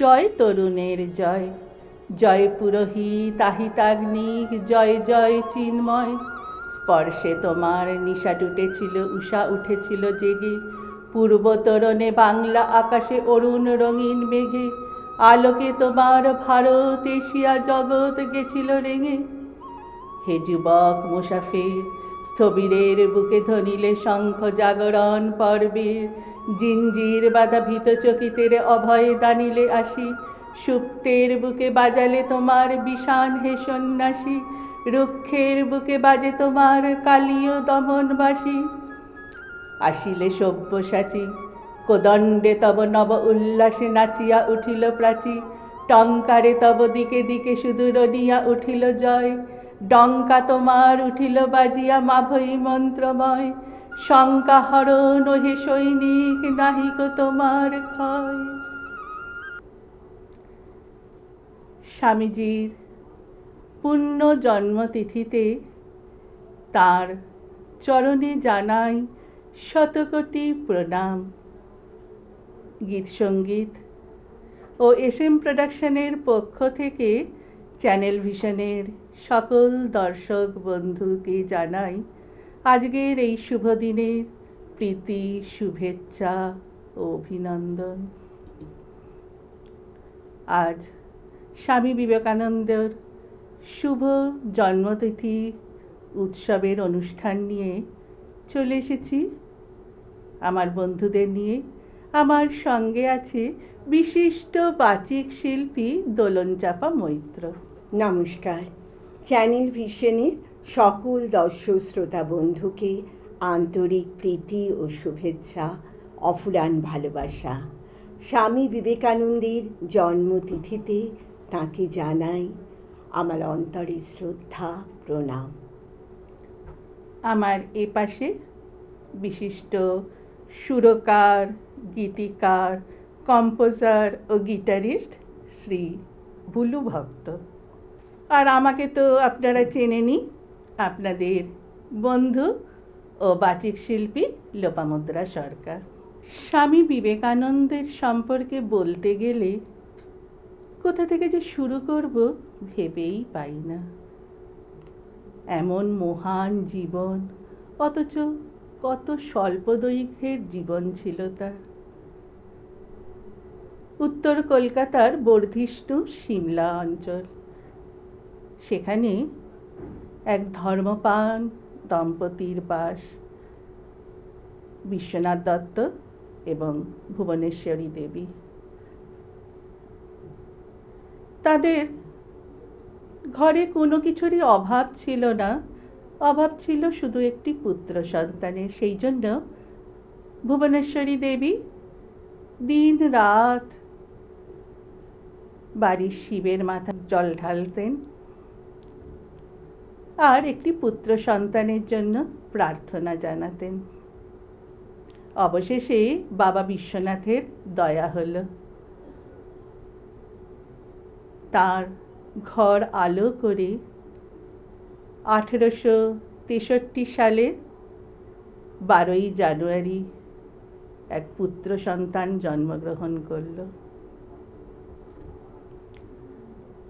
জয় তরুণের জয়, জয় পুরোহিত আহিতাগ্নিক, জয় জয় চিন্ময়। স্পর্শে তোমার নিশা টুটেছিল, উষা উঠেছিল জেগে, পূর্বতরণে বাংলা আকাশে অরুণ রঙিন মেঘে, আলোকে তোমার ভারত এশিয়া জগৎ গেছিল রেঙে। হে যুবক মুসাফির, স্থবিরের বুকে ধ্বনিলে শঙ্খ জাগরণ পর্বের, জিঞ্জির বাঁধা ভীত চকিতের অভয় দানিলে আসি, সুপ্তের বুকে বাজালে তোমার বিষাণ হে সন্ন্যাসী, রুক্ষের বুকে বাজে তোমার কালীয় দমনবাসী। আসিলে সব্যসাচী, কোদণ্ডে তব নব উল্লাসে নাচিয়া উঠিল প্রাচী, টঙ্কারে তব দিকে দিকে সুদূর নিয়া উঠিল জয়, ডঙ্কা তোমার উঠিল বাজিয়া মাভৈ মন্ত্রময়, শঙ্কা হরণ হে সৈনিক, নাহিক তোমার ক্ষয়। স্বামীজির পুণ্য জন্মতিথিতে তাঁর চরণে জানাই শতকোটি প্রণাম। গীত সঙ্গীত ও SM প্রোডাকশনের পক্ষ থেকে চ্যানেল ভিশনের সকল দর্শক বন্ধুকে জানাই আজকের এই শুভ দিনের প্রীতি, শুভেচ্ছা ও অভিনন্দন। আজ স্বামী বিবেকানন্দের শুভ জন্মতিথি উৎসবের অনুষ্ঠান নিয়ে চলে এসেছি আমার বন্ধুদের নিয়ে। আমার সঙ্গে আছে বিশিষ্ট বাচিক শিল্পী দোলনচাঁপা মৈত্র। নমস্কার। চ্যানেল ভিশনের সকল দর্শক শ্রোতা বন্ধুকে আন্তরিক প্রীতি ও শুভেচ্ছা, অফুরান ভালোবাসা। স্বামী বিবেকানন্দের জন্মতিথিতে তাঁকে জানাই আমার অন্তরের শ্রদ্ধা, প্রণাম। আমার এপাশে বিশিষ্ট সুরকার, গীতিকার, কম্পোজার ও গিটারিস্ট শ্রী বুলু ভক্ত। আর আমাকে তো আপনারা চেনেনই, আপনাদের বন্ধু ও বাচিক শিল্পী লোপামুদ্রা সরকার। স্বামী বিবেকানন্দের সম্পর্কে বলতে গেলে কোথা থেকে যে শুরু করব ভেবেই পাই না। এমন মহান জীবন, অথচ কত স্বল্প দৈর্ঘ্যের জীবন ছিল তার। উত্তর কলকাতার বর্ধিষ্ণু সিমলা অঞ্চল, সেখানে এক ধর্মপ্রাণ দম্পতির বাস, বিশ্বনাথ দত্ত এবং ভুবনেশ্বরী দেবী। তাদের ঘরে কোনো কিছুরই অভাব ছিল না, অভাব ছিল শুধু একটি পুত্র সন্তানের। সেই জন্য ভুবনেশ্বরী দেবী দিন রাত বাড়ির শিবের মাথায় জল ঢালতেন আর একটি পুত্র সন্তানের জন্য প্রার্থনা জানাতেন। অবশেষে বাবা বিশ্বনাথের দয়া হলো, তার ঘর আলো করে 1863 সালের 12ই জানুয়ারি এক পুত্র সন্তান জন্মগ্রহণ করল।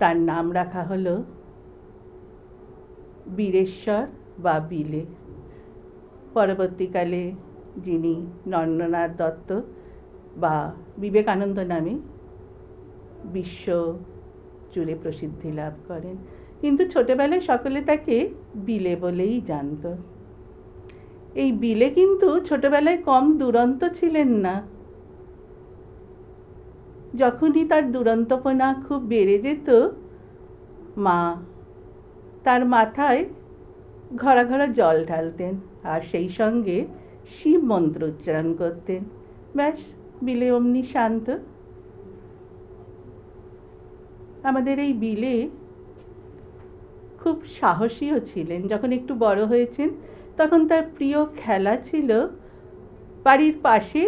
তার নাম রাখা হলো বীরেশ্বর বা বিলে। পরবর্তীকালে যিনি নরেন্দ্রনাথ দত্ত বা বিবেকানন্দ নামে বিশ্ব জুড়ে প্রসিদ্ধি লাভ করেন, কিন্তু ছোটবেলায় সকলে তাকে বিলে বলেই জানত। এই বিলে কিন্তু ছোটবেলায় কম দুরন্ত ছিলেন না। যখনই তার দুরন্তপনা খুব বেড়ে যেত, মা তার মাথায় ঘরা ঘরা জল ঢালতেন আর সেই সঙ্গে শিব মন্ত্র উচ্চারণ করতেন। ব্যাস, বিলে অমনি শান্ত। আমাদের এই বিলে খুব সাহসীও ছিলেন। যখন একটু বড় হয়েছেন তখন তার প্রিয় খেলা ছিল বাড়ির পাশে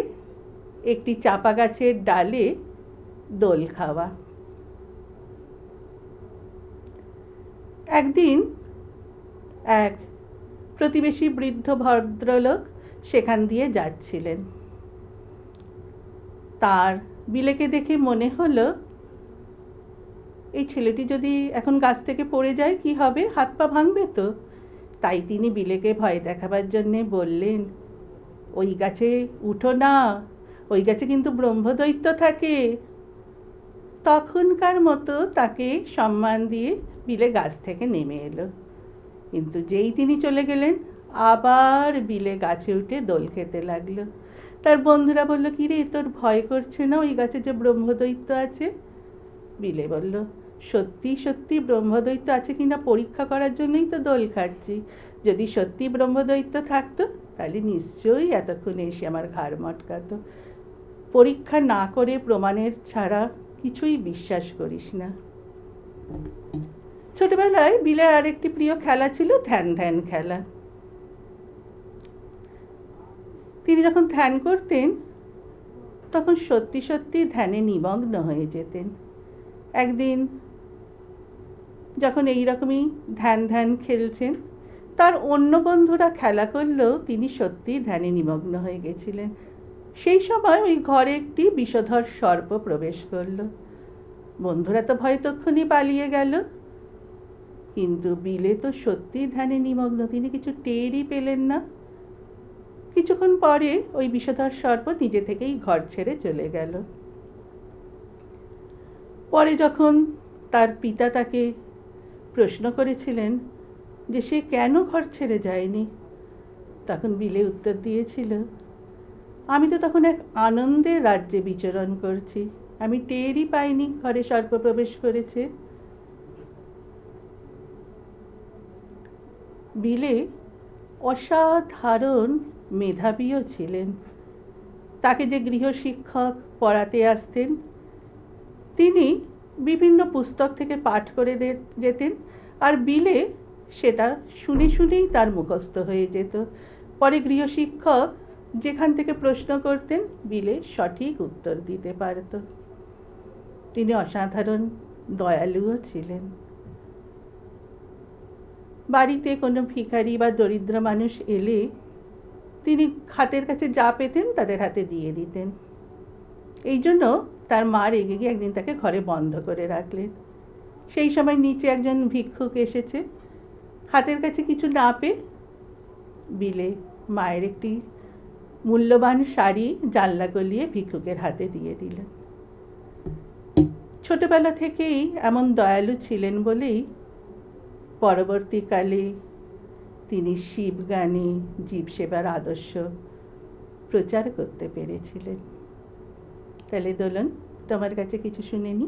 একটি চাপা গাছের ডালে দোল খাওয়া। একদিন এক প্রতিবেশী বৃদ্ধ ভদ্রলোক সেখান দিয়ে যাচ্ছিলেন। তার বিলেকে দেখে মনে হলো এই ছেলেটি যদি এখন গাছ থেকে পড়ে যায় কি হবে, হাত পা ভাঙবে তো। তাই তিনি বিলেকে ভয় দেখাবার জন্যে বললেন, ওই গাছে উঠো না, ওই গাছে কিন্তু ব্রহ্মদৈত্য থাকে। তখনকার মতো তাকে সম্মান দিয়ে বিলে গাছ থেকে নেমে এলো। কিন্তু যেই তিনি চলে গেলেন আবার বিলে গাছে উঠে দোল খেতে লাগলো। তার বন্ধুরা বলল, কি রে, তোর ভয় করছে না ওই গাছে যে ব্রহ্মদৈত্য আছে? বিলে বলল, সত্যি সত্যি ব্রহ্মদৈত্য আছে কিনা পরীক্ষা করার জন্যই তো দোল খাটছি। যদি সত্যি ব্রহ্মদৈত্য থাকতো তাহলে নিশ্চয়ই এতক্ষণে এসে আমার ঘাড় মটকাতো। পরীক্ষা না করে প্রমাণের ছাড়া কিছুই বিশ্বাস করিস না। ছোটবেলায় বিলের আরেকটি প্রিয় খেলা ছিল ধ্যান ধ্যান খেলা। তিনি যখন ধ্যান করতেন তখন সত্যি সত্যি ধ্যানে নিমগ্ন হয়ে যেতেন। একদিন যখন এইরকমই ধ্যান ধ্যান খেলছেন, তার অন্য বন্ধুরা খেলা করলেও তিনি সত্যি ধ্যানে নিমগ্ন হয়ে গেছিলেন। সেই সময় ওই ঘরে একটি বিষধর সর্প প্রবেশ করল। বন্ধুরা তো ভয়ে তক্ষুনি পালিয়ে গেল, কিন্তু বিলে তো সত্যি ধ্যানে নিমগ্ন, তিনি কিছু টেরই পেলেন না। কিছুক্ষণ পরে ওই বিষধর সর্প নিজে থেকেই ঘর ছেড়ে চলে গেল। পরে যখন তার পিতা তাকে প্রশ্ন করেছিলেন যে সে কেন ঘর ছেড়ে যায়নি, তখন বিলে উত্তর দিয়েছিল, আমি তো তখন এক আনন্দের রাজ্যে বিচরণ করছি, আমি টেরই পাইনি ঘরে সর্প প্রবেশ করেছে। বিলে অসাধারণ মেধাবীও ছিলেন। তাকে যে গৃহশিক্ষক পড়াতে আসতেন তিনি বিভিন্ন পুস্তক থেকে পাঠ করে যেতেন, আর বিলে সেটা শুনে শুনেই তার মুখস্থ হয়ে যেত। পরে গৃহশিক্ষক যেখান থেকে প্রশ্ন করতেন বিলে সঠিক উত্তর দিতে পারত। তিনি অসাধারণ দয়ালুও ছিলেন। বাড়িতে কোনো ভিখারি বা দরিদ্র মানুষ এলে তিনি হাতের কাছে যা পেতেন তাদের হাতে দিয়ে দিতেন। এই জন্য তার মা রেগে গিয়ে একদিন তাকে ঘরে বন্ধ করে রাখলেন। সেই সময় নিচে একজন ভিক্ষুক এসেছে, হাতের কাছে কিছু না পেয়ে বিলে মায়ের একটি মূল্যবান শাড়ি জানলা গলিয়ে ভিক্ষুকের হাতে দিয়ে দিলেন। ছোটবেলা থেকেই এমন দয়ালু ছিলেন বলেই পরবর্তীকালে তিনি শিবগানে জীব সেবার আদর্শ প্রচার করতে পেরেছিলেন। তাহলে দোলন, তোমার কাছে কিছু শুনে নি।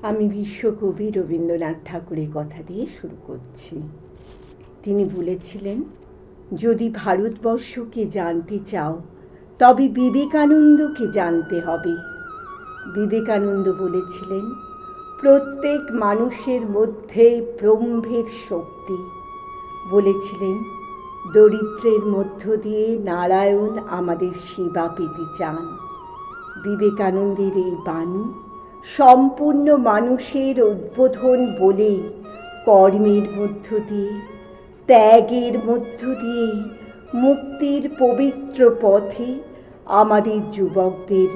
আমি বিশ্বকবি রবীন্দ্রনাথ ঠাকুরের কথা দিয়ে শুরু করছি। তিনি বলেছিলেন, যদি ভারতবর্ষকে জানতে চাও তবে বিবেকানন্দকে জানতে হবে। বিবেকানন্দ বলেছিলেন, প্রত্যেক মানুষের মধ্যে ব্রহ্মের শক্তি। বলেছিলেন, দরিদ্রের মধ্য দিয়ে নারায়ণ আমাদের সেবা পেতে চান। বিবেকানন্দের এই বাণী সম্পূর্ণ মানুষের উদ্বোধন বলেই কর্মের মধ্য দিয়ে, ত্যাগের মধ্য দিয়ে মুক্তির পবিত্র পথে আমাদের যুবকদের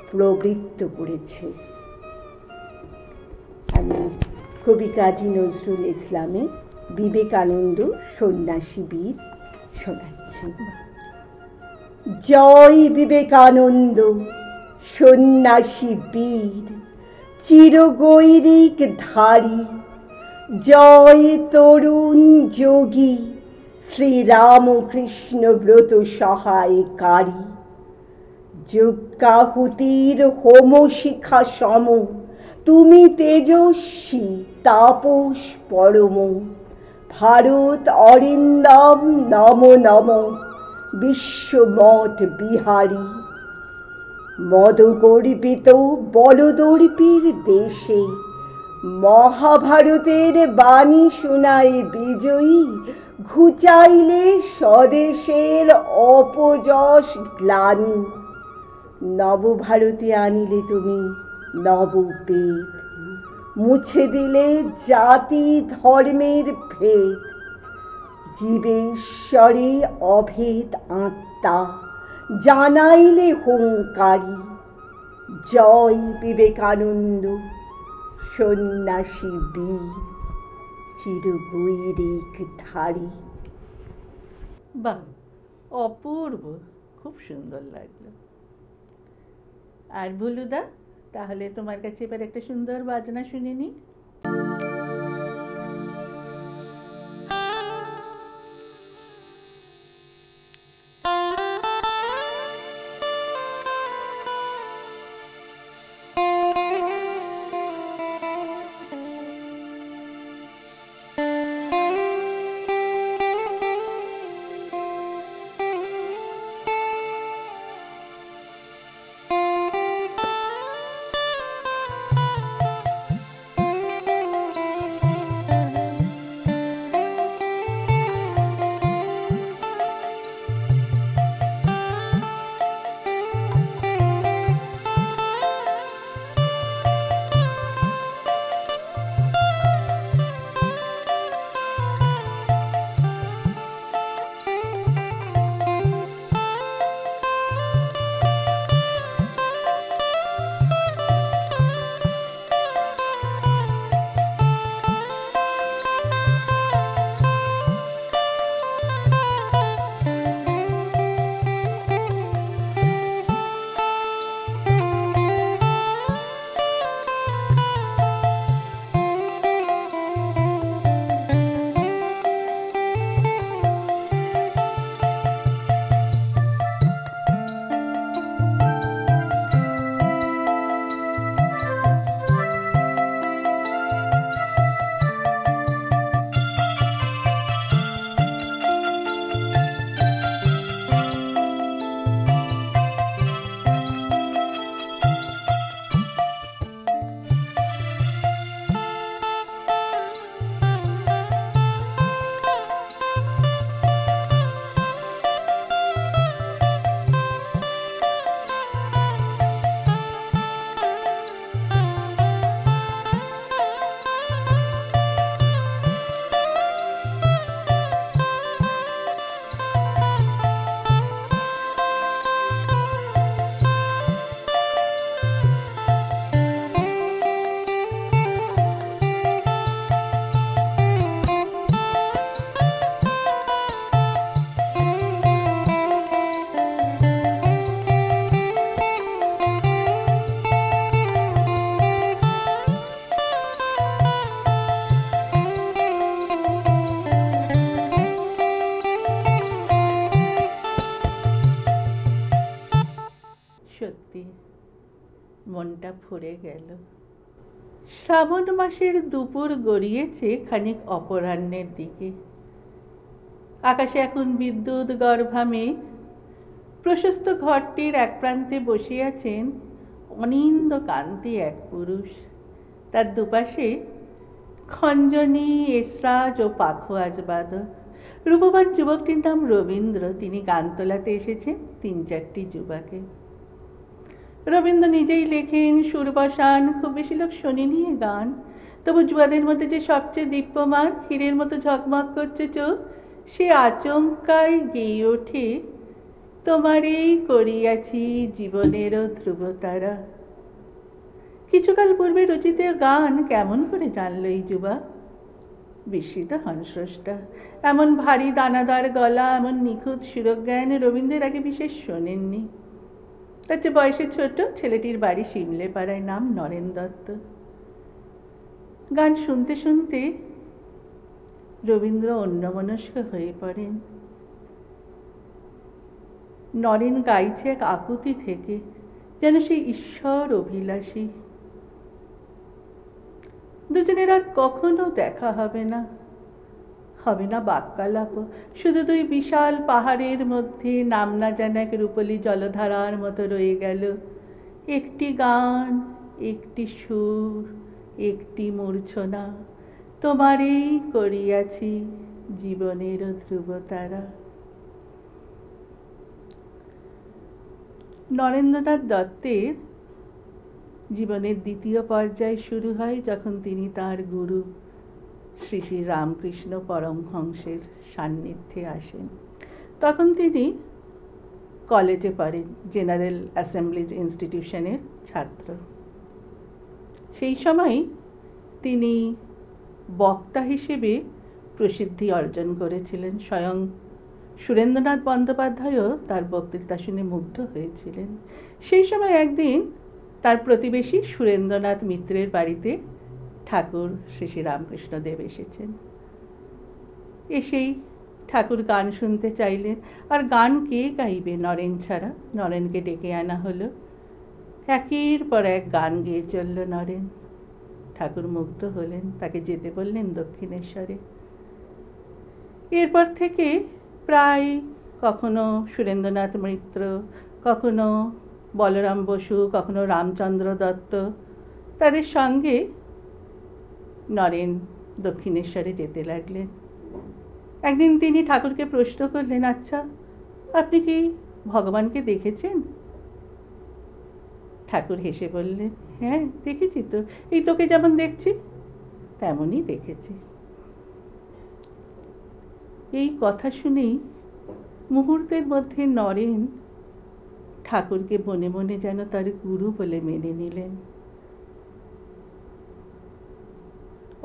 প্রবৃত্ত করেছে। আমি কবি কাজী নজরুল ইসলামের বিবেকানন্দ সন্ন্যাসী বীর শোনাচ্ছি। জয় বিবেকানন্দ সন্ন্যাসী বীর, চিরগৈরিক ধারী। জয় তরুণ যোগী, শ্রীরামকৃষ্ণ ব্রত সহায়কারী। যজ্ঞাহুতির হোমশিখা সম, তুমি তেজস্বী তাপস পরম। ভারত অরিন্দম নম নম, বিশ্বমঠ বিহারী। মদগর্বিত বলদর্পীর দেশে, মহাভারতের বাণী শোনায় বিজয়ী। ঘুচাইলে স্বদেশের অপযশ গ্লানি। নবভারতে আনিলে তুমি নববেদ, মুছে দিলে জাতি ধর্মের ভেদ। জীবেশ্বরে অভেদ আত্মা, জানাইলে হুঙ্কারী। জয় বিবেকানন্দ সন্ন্যাসী বীর চিরগৈরিক ধারী। বাহ, অপূর্ব, খুব সুন্দর লাগলো। আর ভুলুদা, তাহলে তোমার কাছে এবার একটা সুন্দর বাজনা শুনে নি। সত্যি মনটা ভরে গেল। শ্রাবণ মাসের দুপুর গড়িয়েছে খানিক অপরাহ্নের দিকে। আকাশে এখন বিদ্যুৎ গর্ভা মেঘ। প্রশস্ত ঘরটির এক প্রান্তে বসে আছেন অনিন্দ কান্তি এক পুরুষ। তার দুপাশে খঞ্জনি, এসরাজ ও পাখোয়াজ বাদক। রূপবান যুবকটির নাম রবীন্দ্র। তিনি গান তোলাতে এসেছেন ৩-৪টি যুবাকে। রবীন্দ্র নিজেই লেখেন, সুর বসান, খুব বেশি লোক শোনেনি এ গান। তবু যুবাদের মধ্যে যে সবচেয়ে দীপ্যমান, হীরের মতো ঝকমক করছে চোখ, সে আচমকাই গেয়ে ওঠে, তোমারই করিয়াছি জীবনেরও ধ্রুবতারা। কিছুকাল পূর্বে রচিত গান কেমন করে জানল এই যুবা? বিস্মিত হন স্রষ্টা। এমন ভারী দানাদার গলা, এমন নিখুঁত সুরজ্ঞান রবীন্দ্রের আগে বিশেষ শোনেননি। তার চেয়ে বয়সে ছোট, ছেলেটির বাড়ি সিমলে পাড়ায়, নাম নরেন দত্ত। গান শুনতে শুনতে রবীন্দ্র অন্যমনস্ক হয়ে পড়েন। নরেন গাইছে এক আকুতি থেকে, যেন সেই ঈশ্বর অভিলাষী। দুজনের আর কখনো দেখা হবে না, হবে না বাক্যালাপ। শুধু দুই বিশাল পাহাড়ের মধ্যে নাম না জানা এক রূপলি জলধারার মতো রয়ে গেল। একটি গান, একটি সুর, একটি মূর্ছনা, তোমারই করিয়াছি জীবনের ধ্রুবতারা। নরেন্দ্রনাথ দত্তের জীবনের দ্বিতীয় পর্যায় শুরু হয় যখন তিনি তার গুরু শ্রী শ্রী রামকৃষ্ণ পরমহংসের সান্নিধ্যে আসেন। তখন তিনি কলেজে পড়েন, জেনারেল অ্যাসেম্বলিজ ইনস্টিটিউশনের ছাত্র। সেই সময় তিনি বক্তা হিসেবে প্রসিদ্ধি অর্জন করেছিলেন। স্বয়ং সুরেন্দ্রনাথ বন্দ্যোপাধ্যায়ও তার বক্তৃতা শুনে মুগ্ধ হয়েছিলেন। সেই সময় একদিন তার প্রতিবেশী সুরেন্দ্রনাথ মিত্রের বাড়িতে ঠাকুর শ্রী শ্রী রামকৃষ্ণদেব এসেছেন। এসেই ঠাকুর গান শুনতে চাইলেন, আর গান কে গাইবে নরেন ছাড়া। নরেনকে ডেকে আনা হলো। একের পর এক গান গেয়ে চলল নরেন। ঠাকুর মুগ্ধ হলেন, তাকে যেতে বললেন দক্ষিণেশ্বরে। এরপর থেকে প্রায় কখনো সুরেন্দ্রনাথ মিত্র, কখনো বলরাম বসু, কখনো রামচন্দ্র দত্ত, তাদের সঙ্গে নরেন দক্ষিণেশ্বরে যেতে লাগলেন। একদিন তিনি ঠাকুরকে প্রশ্ন করলেন, আচ্ছা, আপনি কি ভগবানকে দেখেছেন? ঠাকুর হেসে বললেন, হ্যাঁ দেখেছি তো, এই তোকে যেমন দেখছি তেমনই দেখেছি। এই কথা শুনেই মুহূর্তের মধ্যে নরেন ঠাকুরকে মনে মনে যেন তার গুরু বলে মেনে নিলেন।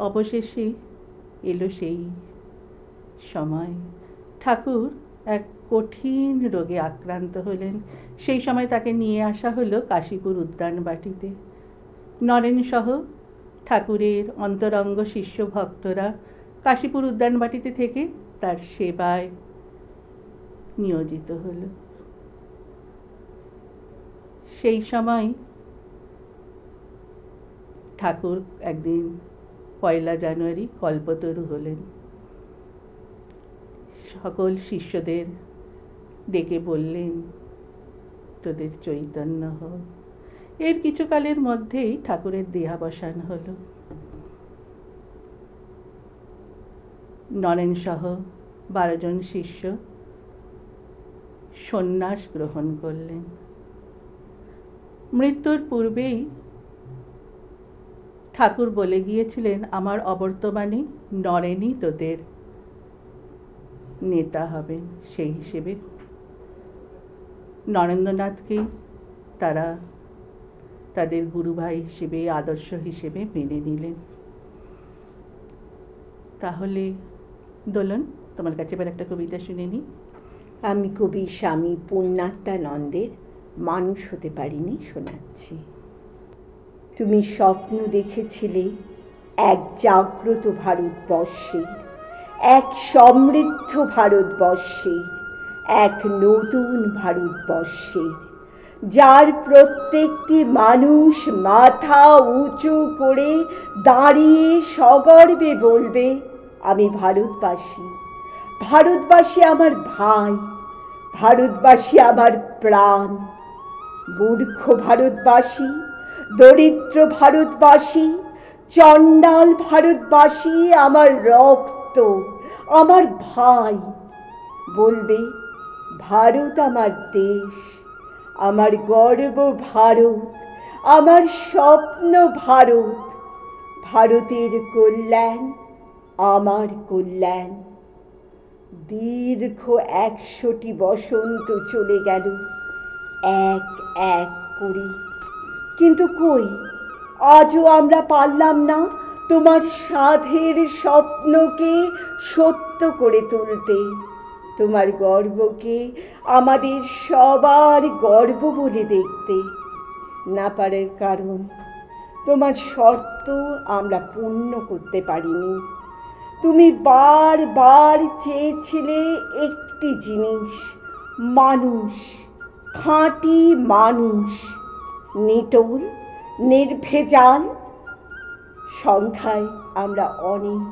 অবশেষে এলো সেই সময়। ঠাকুর এক কঠিন রোগে আক্রান্ত হলেন। সেই সময় তাকে নিয়ে আসা হলো কাশীপুর উদ্যানবাটিতে। নরেন সহ ঠাকুরের অন্তরঙ্গ শিষ্য ভক্তরা কাশীপুর উদ্যানবাটিতে থেকে তার সেবায় নিয়োজিত হলো। সেই সময় ঠাকুর একদিন 1 জানুয়ারি কল্পতরু হলেন। সকল শিষ্যদের ডেকে বললেন, তোদের চৈতন্য হোক। এর কিছুকালের মধ্যেই ঠাকুরের দেহাবসান হলো। নরেন সহ 12 জন শিষ্য সন্ন্যাস গ্রহণ করলেন। মৃত্যুর পূর্বেই ঠাকুর বলে গিয়েছিলেন, আমার অবর্তমানে নরেনই তোদের নেতা হবেন। সেই হিসেবে নরেন্দ্রনাথকেই তারা তাদের গুরুভাই হিসেবে, আদর্শ হিসেবে মেনে নিলেন। তাহলে দোলন, তোমার কাছে এবার একটা কবিতা শুনে নি। আমি কবি স্বামী পূর্ণাত্মানন্দের মানুষ হতে পারিনি শোনাচ্ছি। তুমি স্বপ্ন দেখেছিলে এক জাগ্রত ভারতবর্ষে, এক সমৃদ্ধ ভারতবর্ষে, এক নতুন ভারতবর্ষে, যার প্রত্যেকটি মানুষ মাথা উঁচু করে দাঁড়িয়ে সগর্বে বলবে, আমি ভারতবাসী, ভারতবাসী আমার ভাই, ভারতবাসী আমার প্রাণ। মূর্খ ভারতবাসী, দরিদ্র ভারতবাসী, চণ্ডাল ভারতবাসী আমার রক্ত, আমার ভাই। বলবে, ভারত আমার দেশ, আমার গর্ব ভারত, আমার স্বপ্ন ভারত। ভারতের কল্যাণ আমার কল্যাণ। দীর্ঘ 100টি বসন্ত চলে গেল এক এক করে, কিন্তু কই আজও আমরা পারলাম না তোমার সাধের স্বপ্নকে সত্য করে তুলতে, তোমার গর্বকে আমাদের সবার গর্ব বলে দেখতে। না পারার কারণ তোমার শর্ত আমরা পূর্ণ করতে পারিনি। তুমি বারবার চেয়েছিলে একটি জিনিস, মানুষ, খাঁটি মানুষ, নিটোল, নির্ভেজাল। সংখ্যায় আমরা অনেক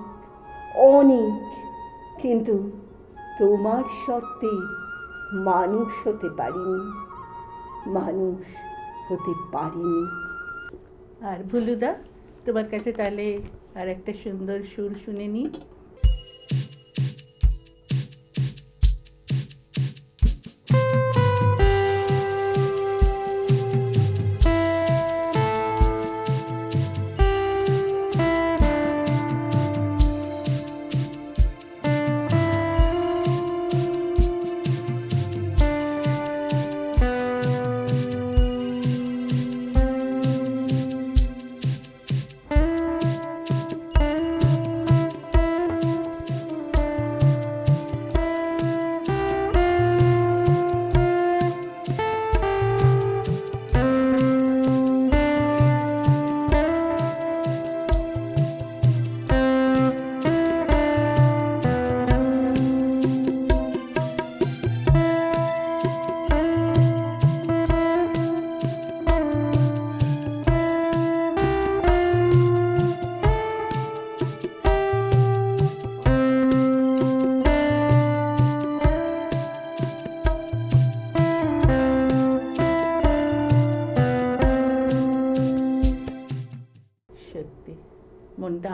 অনেক, কিন্তু তোমার শর্তে মানুষ হতে পারিনি, মানুষ হতে পারিনি। আর ভুলুদা, তোমার কাছে তাহলে আর একটা সুন্দর সুর শুনে নি।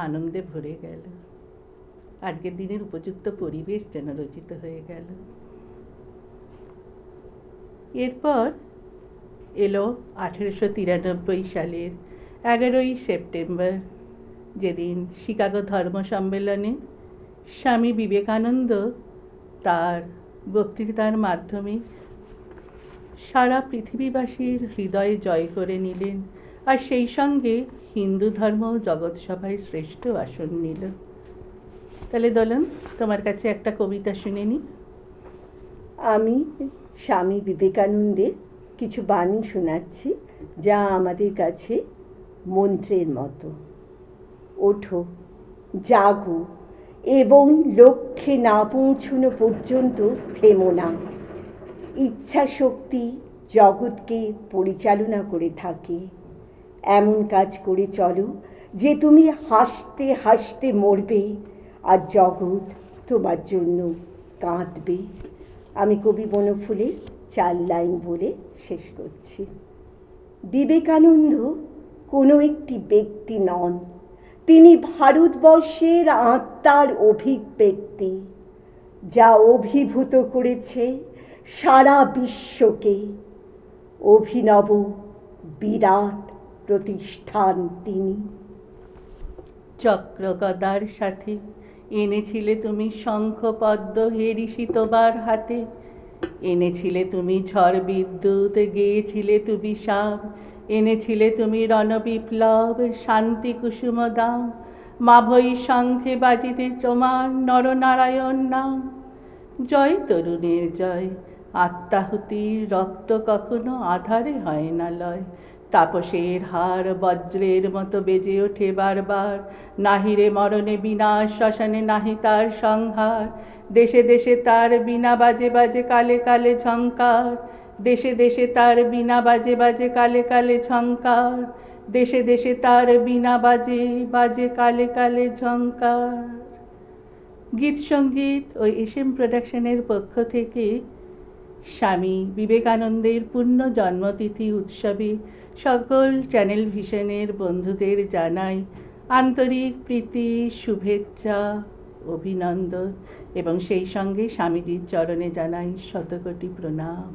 আনন্দে ভরে গেল। আজকের দিনের উপযুক্ত পরিবেশ যেন রচিত হয়ে গেল। এরপর এলো 1893 সালের 11ই সেপ্টেম্বর, যেদিন শিকাগো ধর্ম সম্মেলনে স্বামী বিবেকানন্দ তার বক্তৃতার মাধ্যমে সারা পৃথিবীবাসীর হৃদয়ে জয় করে নিলেন, আর সেই সঙ্গে হিন্দু ধর্ম জগৎসভায় শ্রেষ্ঠ আসন নিল। তাহলে দোলন, তোমার কাছে একটা কবিতা শুনে নি। আমি স্বামী বিবেকানন্দের কিছু বাণী শোনাচ্ছি, যা আমাদের কাছে মন্ত্রের মতো। ওঠো, জাগো এবং লক্ষ্যে না পৌঁছানো পর্যন্ত থেমো না। ইচ্ছা শক্তি জগৎকে পরিচালনা করে থাকে। এমন কাজ করে চলো যে তুমি হাসতে হাসতে মরবে, আর জগৎ তোমার জন্য কাঁদবে। আমি কবি বনফুলের 4 লাইন বলে শেষ করছি। বিবেকানন্দ কোনো একটি ব্যক্তি নন, তিনি ভারতবর্ষের আত্মার অভিব্যক্তি, যা অভিভূত করেছে সারা বিশ্বকে। অভিনব বিরাট প্রতিষ্ঠান তিনি। চক্রগদার সাথে এনেছিলে তুমি শঙ্খ পদ্ম হেরিষি তোমার হাতে, এনেছিলে তুমি ঝড় বিদ্যুৎ, গেয়েছিলে তুমি সাপ, এনেছিলে তুমি রণবিপ্লব, শান্তি কুসুম দাম। মাভৈ শঙ্খে বাজিতে তোমার নরনারায়ণ নাম। জয় তরুণের জয়, আত্মাহুতির রক্ত কখনো আধারে হয় না লয়। তাপসের হার বজ্রের মতো বেজে ওঠে বারবার, নাহিরে মরণে বিনাশ, শ্মশানে নাহি তার সংহার। দেশে দেশে তার বিনা বাজে বাজে কালে কালে ঝঙ্কার, দেশে দেশে তার বিনা বাজে বাজে কালে কালে ঝঙ্কার, দেশে দেশে তার বিনা বাজে বাজে কালে কালে ঝঙ্কার। গীত সঙ্গীত ও এসএম প্রোডাকশনের পক্ষ থেকে স্বামী বিবেকানন্দের পূর্ণ জন্মতিথি উৎসবে সকল চ্যানেল ভিশনের বন্ধুদের জানাই আন্তরিক প্রীতি, শুভেচ্ছা, অভিনন্দন, এবং সেই সঙ্গে স্বামীজির চরণে জানাই শতকোটি প্রণাম।